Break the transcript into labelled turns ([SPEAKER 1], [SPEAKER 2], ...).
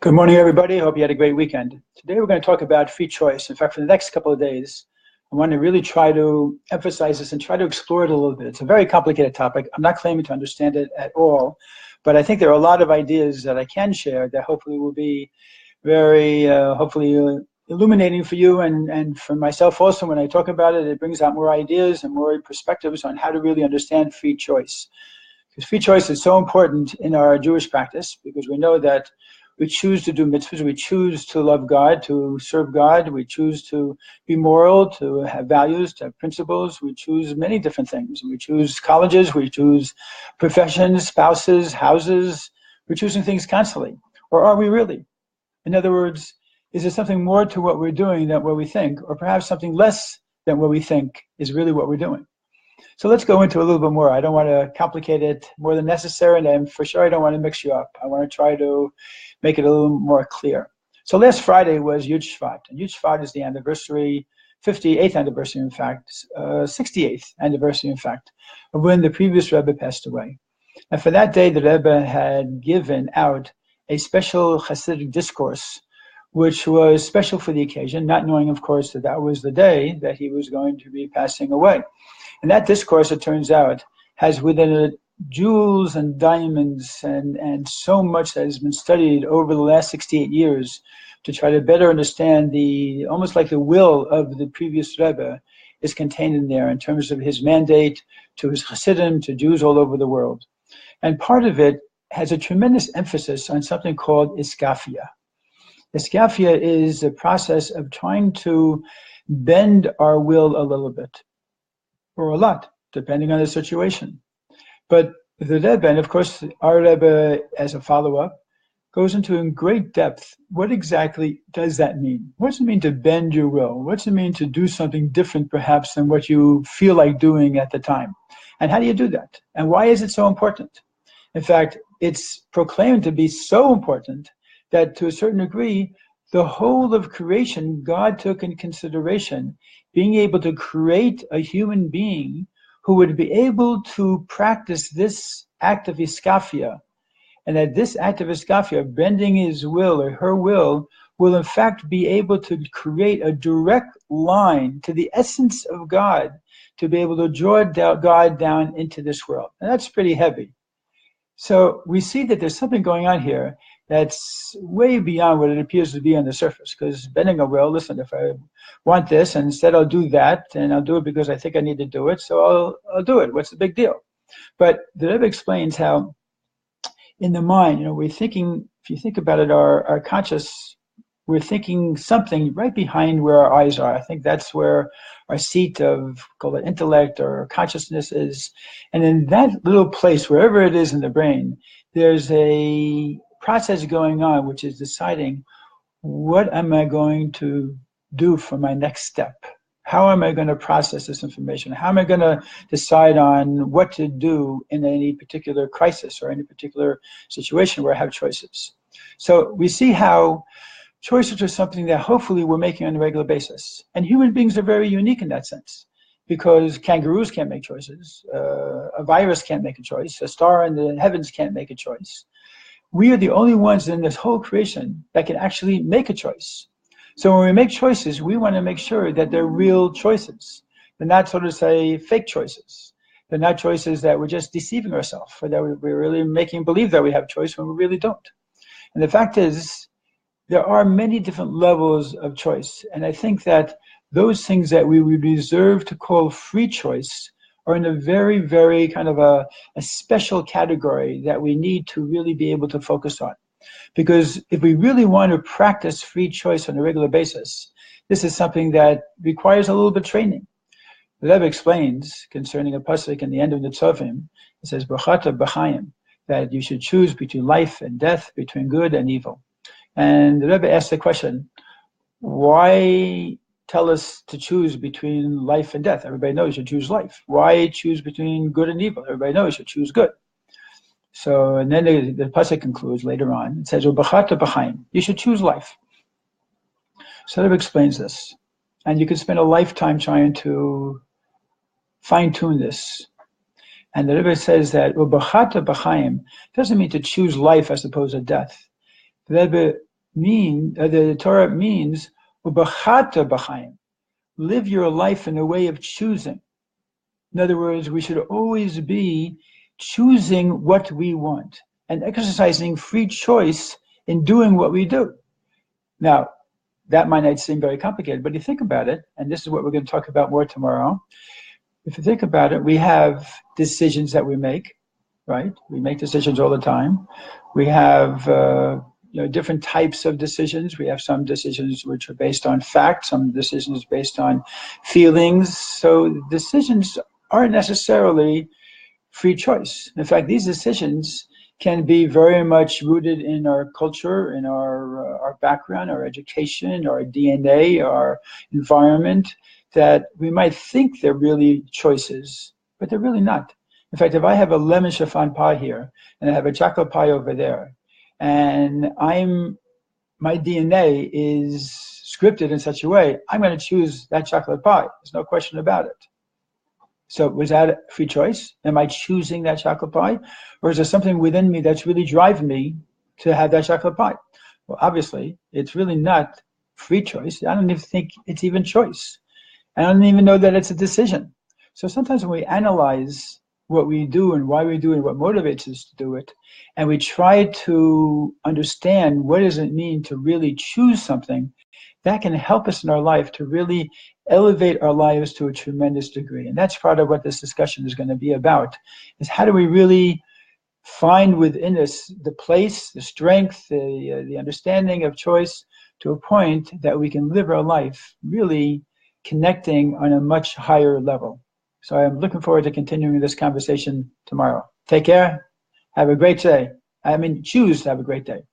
[SPEAKER 1] Good morning, everybody. Hope you had a great weekend. Today we're going to talk about free choice. In fact, for the next couple of days, I want to really try to emphasize this and try to explore it a little bit. It's a very complicated topic. I'm not claiming to understand it at all, but I think there are a lot of ideas that I can share that hopefully will be very, illuminating for you and for myself also. When I talk about it, it brings out more ideas and more perspectives on how to really understand free choice. Because free choice is so important in our Jewish practice because we know that we choose to do mitzvahs, we choose to love God, to serve God, we choose to be moral, to have values, to have principles, we choose many different things. We choose colleges, we choose professions, spouses, houses, we're choosing things constantly. Or are we really? In other words, is there something more to what we're doing than what we think, or perhaps something less than what we think is really what we're doing? So let's go into a little bit more. I don't want to complicate it more than necessary, and for sure I don't want to mix you up. I want to try to make it a little more clear. So last Friday was Yud Shvat, and Yud Shvat is the anniversary, 58th anniversary in fact, 68th anniversary in fact, of when the previous Rebbe passed away. And for that day, the Rebbe had given out a special Hasidic discourse, which was special for the occasion, not knowing, of course, that that was the day that he was going to be passing away. And that discourse, it turns out, has within it jewels and diamonds and so much that has been studied over the last 68 years to try to better understand the, almost like the will of the previous Rebbe is contained in there in terms of his mandate to his Hasidim, to Jews all over the world. And part of it has a tremendous emphasis on something called iskafia. Iskafia is a process of trying to bend our will a little bit, or a lot, depending on the situation. But the Rebbe, and of course our Rebbe as a follow-up, goes into in great depth, what exactly does that mean? What does it mean to bend your will? What does it mean to do something different perhaps than what you feel like doing at the time? And how do you do that? And why is it so important? In fact, it's proclaimed to be so important that to a certain degree, the whole of creation, God took in consideration being able to create a human being who would be able to practice this act of iskafia, and that this act of iskafia, bending his will or her will in fact be able to create a direct line to the essence of God, to be able to draw God down into this world. And that's pretty heavy. So we see that there's something going on here that's way beyond what it appears to be on the surface. Because bending a will, listen, if I want this and instead I'll do that, and I'll do it because I think I need to do it, so I'll do it. What's the big deal? But the Rebbe explains how in the mind, we're thinking, if you think about it, our conscious, we're thinking something right behind where our eyes are. I think that's where our seat of, call it intellect or consciousness is. And in that little place, wherever it is in the brain, there's a process going on, which is deciding, what am I going to do for my next step? How am I going to process this information? How am I going to decide on what to do in any particular crisis or any particular situation where I have choices? So we see how choices are something that hopefully we're making on a regular basis. And human beings are very unique in that sense, because kangaroos can't make choices, a virus can't make a choice, a star in the heavens can't make a choice. We are the only ones in this whole creation that can actually make a choice. So when we make choices, we want to make sure that they're real choices. They're not, so to say, fake choices. They're not choices that we're just deceiving ourselves, or that we're really making believe that we have choice when we really don't. And the fact is, there are many different levels of choice. And I think that those things that we would reserve to call free choice are in a very, very kind of a special category that we need to really be able to focus on. Because if we really want to practice free choice on a regular basis, this is something that requires a little bit of training. The Rebbe explains concerning a pasuk in the end of the Tzovim, it says, B'chata b'chaim, that you should choose between life and death, between good and evil. And the Rebbe asked the question, why tell us to choose between life and death? Everybody knows you should choose life. Why choose between good and evil? Everybody knows you should choose good. So, and then the pasuk concludes later on. It says, "Ubachata b'chaim," you should choose life. So the Rebbe explains this, and you can spend a lifetime trying to fine-tune this. And the Rebbe says that "Ubachata b'chaim" doesn't mean to choose life as opposed to death. The Rebbe the Torah means, ubachata b'chaim, live your life in a way of choosing. In other words, we should always be choosing what we want and exercising free choice in doing what we do. Now, that might not seem very complicated, but you think about it, and this is what we're going to talk about more tomorrow. If you think about it, we have decisions that we make, right? We make decisions all the time. We have different types of decisions. We have some decisions which are based on fact, some decisions based on feelings. So decisions aren't necessarily free choice. In fact, these decisions can be very much rooted in our culture, in our background, our education, our DNA, our environment, that we might think they're really choices, but they're really not. In fact, if I have a lemon chiffon pie here and I have a chocolate pie over there, and my DNA is scripted in such a way, I'm going to choose that chocolate pie. There's no question about it. So was that a free choice? Am I choosing that chocolate pie? Or is there something within me that's really driving me to have that chocolate pie? Well, obviously, it's really not free choice. I don't even think it's even choice. I don't even know that it's a decision. So sometimes when we analyze what we do and why we do it and what motivates us to do it, and we try to understand what does it mean to really choose something, that can help us in our life to really elevate our lives to a tremendous degree. And that's part of what this discussion is going to be about, is how do we really find within us the place, the strength, the understanding of choice to a point that we can live our life really connecting on a much higher level. So I'm looking forward to continuing this conversation tomorrow. Take care. Have a great day. Choose to have a great day.